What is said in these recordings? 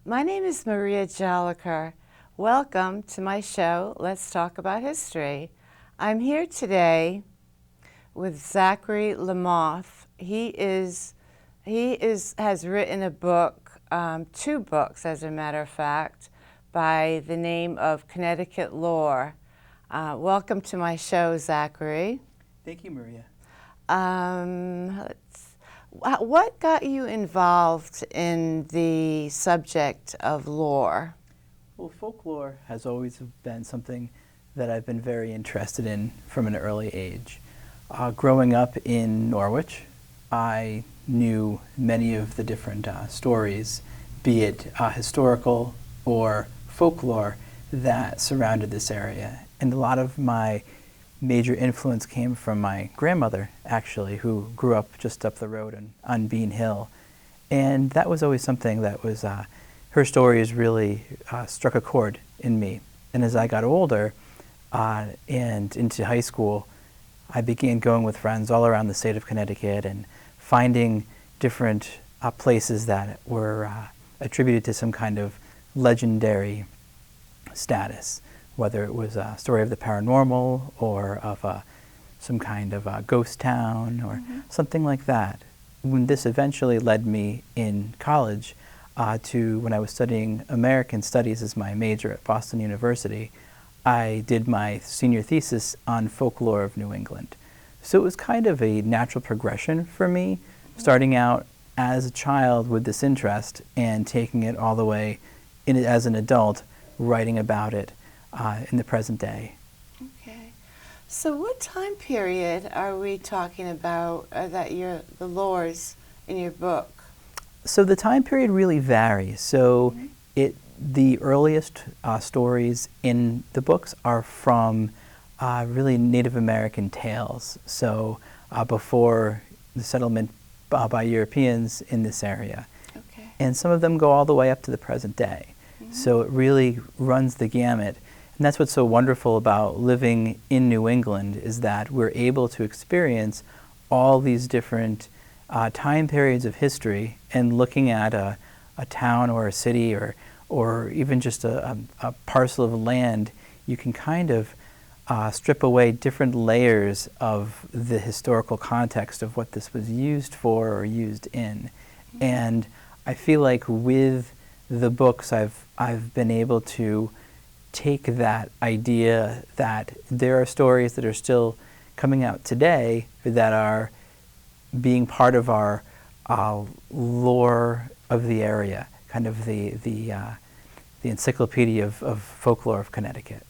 My name is Maria Jolicoeur. Welcome to my show, Let's Talk About History. I'm here today with Zachary Lamothe. He has written a book, two books as a matter of fact, by the name of Connecticut Lore. Welcome to my show, Zachary. Thank you, Maria. What got you involved in the subject of lore? Well, folklore has always been something that I've been very interested in from an early age. Growing up in Norwich, I knew many of the different stories, be it historical or folklore, that surrounded this area. And a lot of my major influence came from my grandmother, actually, who grew up just up the road on Bean Hill. And that was always something that was, her stories really struck a chord in me. And as I got older and into high school, I began going with friends all around the state of Connecticut and finding different places that were attributed to some kind of legendary status, whether it was a story of the paranormal or of some kind of a ghost town or something like that. When this eventually led me in college to when I was studying American Studies as my major at Boston University, I did my senior thesis on folklore of New England. So it was kind of a natural progression for me, starting out as a child with this interest and taking it all the way as an adult, writing about it in the present day. Okay. So what time period are we talking about that the lores in your book? So the time period really varies. So the earliest stories in the books are from really Native American tales. So before the settlement by Europeans in this area. Okay. And some of them go all the way up to the present day. So it really runs the gamut. And that's what's so wonderful about living in New England, is that we're able to experience all these different time periods of history, and looking at a town or a city or even just a parcel of land, you can kind of strip away different layers of the historical context of what this was used for or used in. And I feel like with the books I've been able to take that idea that there are stories that are still coming out today that are being part of our lore of the area, kind of the encyclopedia of folklore of Connecticut.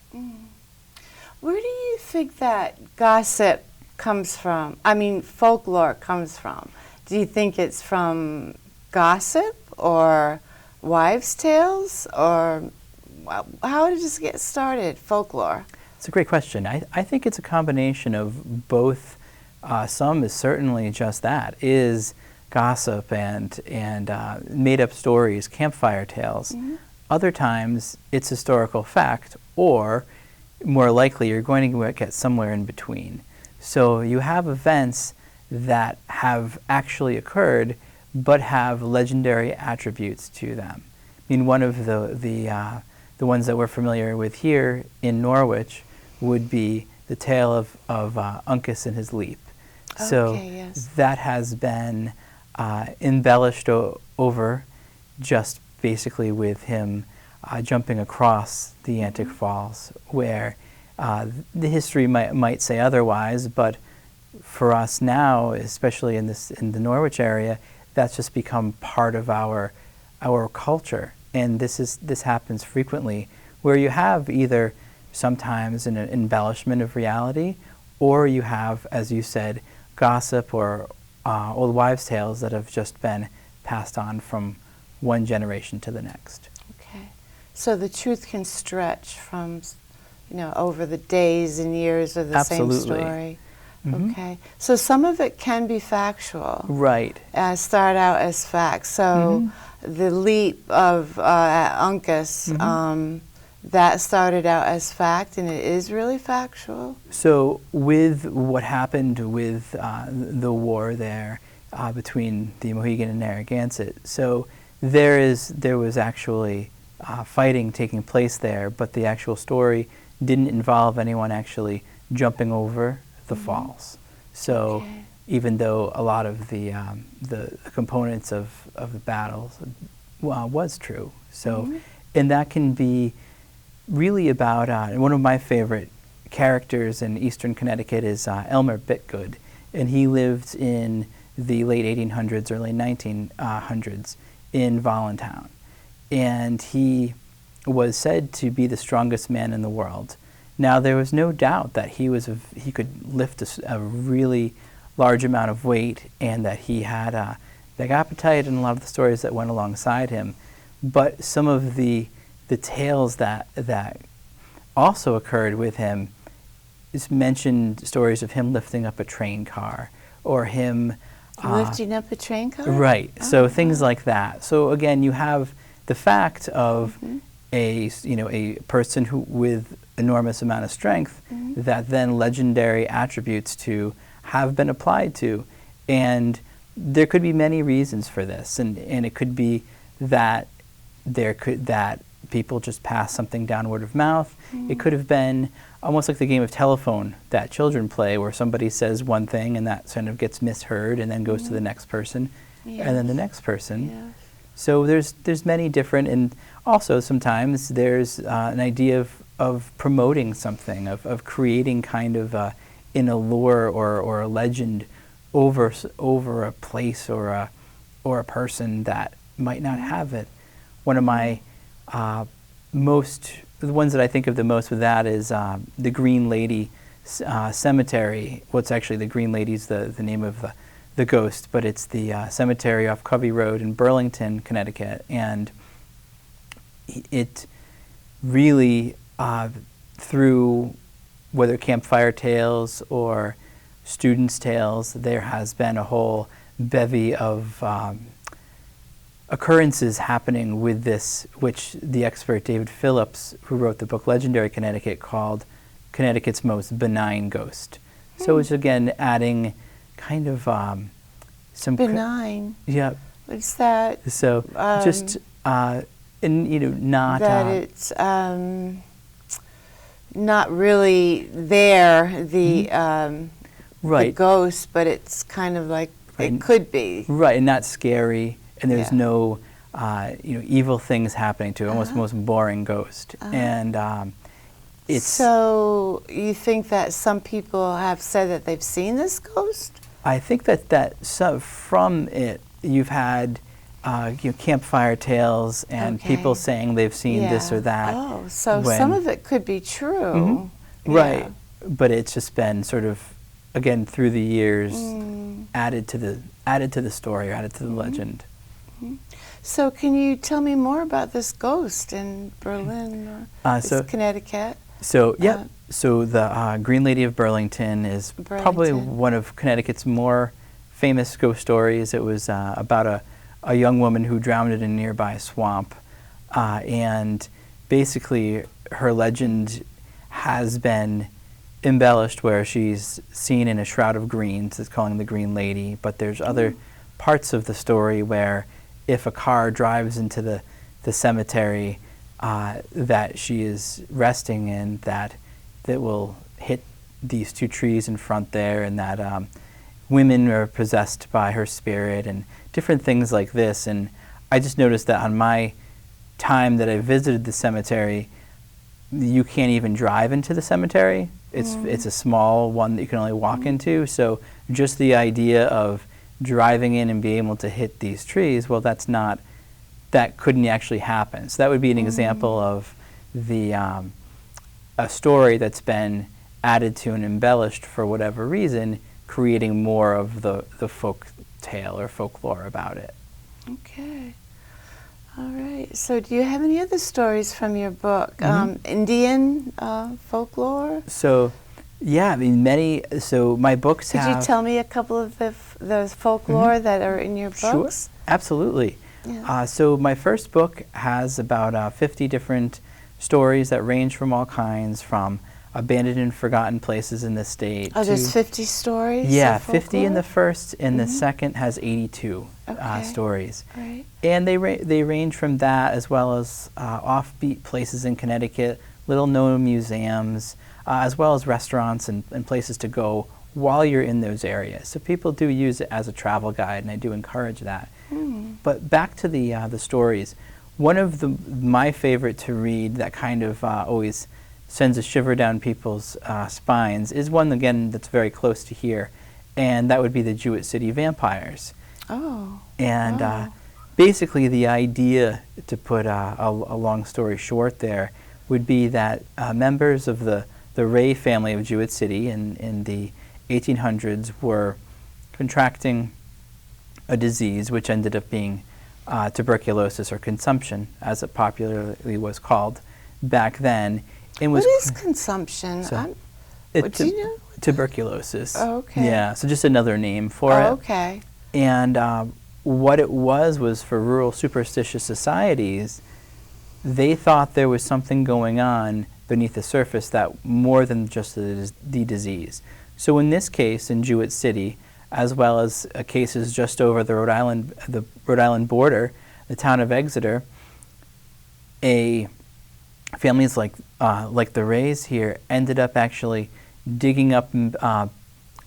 Where do you think that gossip comes from? I mean, folklore comes from? Do you think it's from gossip or wives' tales, or how did this get started, folklore? It's a great question. I think it's a combination of both. Some is certainly just that, is gossip and made-up stories, campfire tales. Other times it's historical fact, or more likely you're going to get somewhere in between. So you have events that have actually occurred but have legendary attributes to them. I mean, one of the ones that we're familiar with here in Norwich would be the tale of Uncas and his leap. So yes. That has been embellished over just basically with him jumping across the Antic Falls, where the history might say otherwise, but for us now, especially in the Norwich area, that's just become part of our culture. And this happens frequently, where you have either sometimes an embellishment of reality, or you have, as you said, gossip or old wives' tales that have just been passed on from one generation to the next. Okay. So the truth can stretch from, over the days and years of the Absolutely. Same story. Okay. So some of it can be factual. Right. Start out as facts. So the leap of Uncas, that started out as fact, and it is really factual. So with what happened with the war there between the Mohegan and Narragansett, so there was actually fighting taking place there, but the actual story didn't involve anyone actually jumping over the falls. So even though a lot of the components of the battles was true. So, and that can be really about, one of my favorite characters in Eastern Connecticut is Elmer Bitgood, and he lived in the late 1800s, early 1900s in Voluntown. And he was said to be the strongest man in the world. Now, there was no doubt that he could lift a really large amount of weight, and that he had a big appetite, and a lot of the stories that went alongside him. But some of the tales that also occurred with him is mentioned stories of him lifting up a train car, or him lifting up a train car? Right. So things like that. So again, you have the fact of a person who with enormous amount of strength that then legendary attributes to have been applied to, and there could be many reasons for this, and it could be that that people just pass something down word of mouth. It could have been almost like the game of telephone that children play, where somebody says one thing and that kind of gets misheard and then goes to the next person, and then the next person. Yes. So there's many different, and also sometimes there's an idea of promoting something, of creating kind of in a lore or a legend over a place or a person that might not have it. One of my the ones that I think of the most with that is the Green Lady Cemetery. What's actually the Green Lady's the name of the ghost, but it's the cemetery off Covey Road in Burlington, Connecticut, and it really through whether campfire tales or students' tales, there has been a whole bevy of occurrences happening with this, which the expert David Phillips, who wrote the book Legendary Connecticut, called Connecticut's most benign ghost. So it's again adding kind of some benign. Yeah. What's that? So just not that it's not really there, the ghost, but it's kind of like it could be. Right, and not scary, and there's no evil things happening to it, almost most boring ghost. And it's... So you think that some people have said that they've seen this ghost? I think that from it, you've had campfire tales and people saying they've seen this or that. Oh, so some of it could be true. Right, but it's just been sort of, again, through the years, added to the story or added to the legend. So can you tell me more about this ghost in Berlin or Connecticut? So so the Green Lady of Burlington is probably one of Connecticut's more famous ghost stories. It was about a young woman who drowned in a nearby swamp, and basically her legend has been embellished where she's seen in a shroud of greens, it's calling the Green Lady, but there's other parts of the story where if a car drives into the cemetery that she is resting in, that will hit these two trees in front there, and that women are possessed by her spirit and different things like this. And I just noticed that on my time that I visited the cemetery, you can't even drive into the cemetery. It's a small one that you can only walk into. So just the idea of driving in and being able to hit these trees, well, that couldn't actually happen. So that would be an example of a story that's been added to and embellished for whatever reason, creating more of the folk tale or folklore about it. Okay. All right. So do you have any other stories from your book? Indian folklore? So, yeah, I mean, many. So my books Could you tell me a couple of those folklore that are in your books? Sure, absolutely. Yeah. So my first book has about 50 different stories that range from all kinds, from abandoned and forgotten places in the state. Oh, there's 50 stories? Yeah, of 50 in the first, and the Mhm. second has 82 Okay. stories. Right. And they range from that as well as offbeat places in Connecticut, little-known museums, as well as restaurants and places to go while you're in those areas. So people do use it as a travel guide, and I do encourage that. But back to the stories, one of my favorite to read that kind of always sends a shiver down people's spines is one, again, that's very close to here, and that would be the Jewett City Vampires. Oh. And wow. basically the idea, to put a long story short there, would be that members of the Ray family of Jewett City in the 1800s were contracting a disease which ended up being tuberculosis, or consumption, as it popularly was called back then. And What is consumption? So do you know? Tuberculosis. Oh, okay. Yeah, so just another name for it. Okay. And what it was for rural superstitious societies, they thought there was something going on beneath the surface that more than just the disease. So in this case, in Jewett City, as well as cases just over the Rhode Island border, the town of Exeter, families like the Rays here ended up actually digging up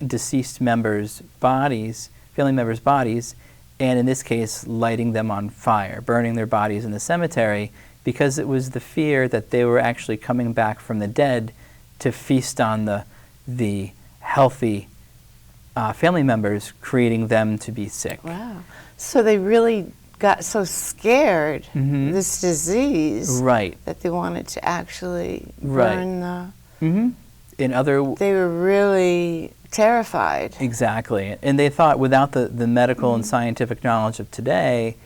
deceased members' bodies, family members' bodies, and in this case, lighting them on fire, burning their bodies in the cemetery, because it was the fear that they were actually coming back from the dead to feast on the healthy family members, creating them to be sick. Wow. So they really got so scared, Mhm. this disease, Right. that they wanted to actually Right. burn the... Mm-hmm. They were really terrified. Exactly. And they thought, without the medical and scientific knowledge of today,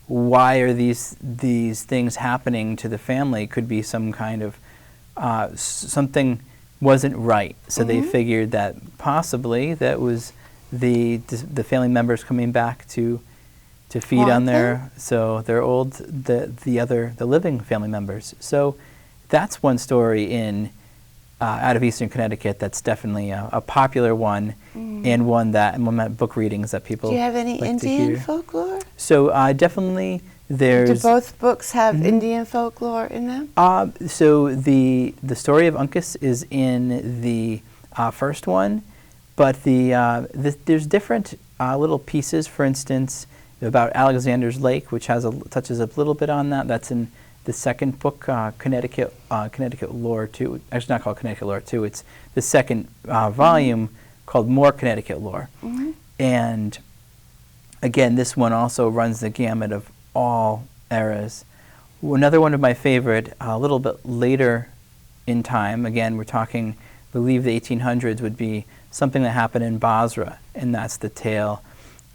why are these things happening to the family? Could be some kind of something wasn't right. So they figured that possibly that was the family members coming back to feed on their the living family members. So that's one story out of Eastern Connecticut that's definitely a popular one, and one that book readings that people Do you have any like to Indian hear. folklore? So definitely there's... Do both books have Indian folklore in them? So the story of Uncas is in the first one, but there's different little pieces. For instance, about Alexander's Lake, which touches a little bit on that. That's in the second book, Connecticut Lore 2. Actually, not called Connecticut Lore 2. It's the second volume called More Connecticut Lore. And again, this one also runs the gamut of all eras. Another one of my favorite, a little bit later in time, again, we're talking, I believe the 1800s, would be something that happened in Basra, and that's the tale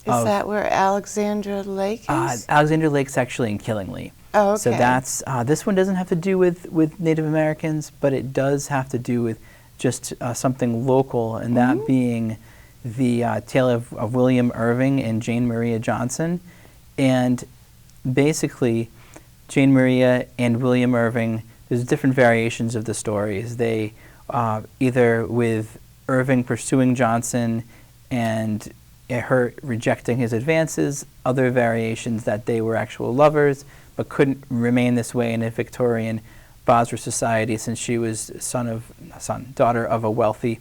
of... Is that where Alexandra Lake is? Alexander Lake's actually in Killingly. Oh, okay. So that's, this one doesn't have to do with Native Americans, but it does have to do with just something local, and that being the tale of William Irving and Jane Maria Johnson. And basically, Jane Maria and William Irving, there's different variations of the stories. They, either with Irving pursuing Johnson and her rejecting his advances, other variations that they were actual lovers, but couldn't remain this way in a Victorian Basra society since she was daughter of a wealthy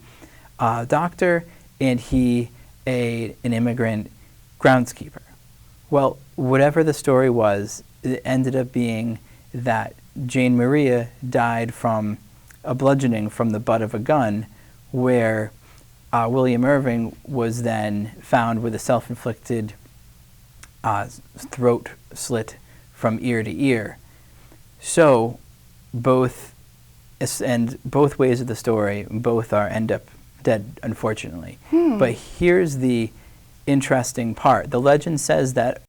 doctor, and he an immigrant groundskeeper. Well, whatever the story was, it ended up being that Jane Maria died from a bludgeoning from the butt of a gun, where William Irving was then found with a self-inflicted throat slit from ear to ear. So both ways of the story, both end up dead, unfortunately. But here's the interesting part. The legend says that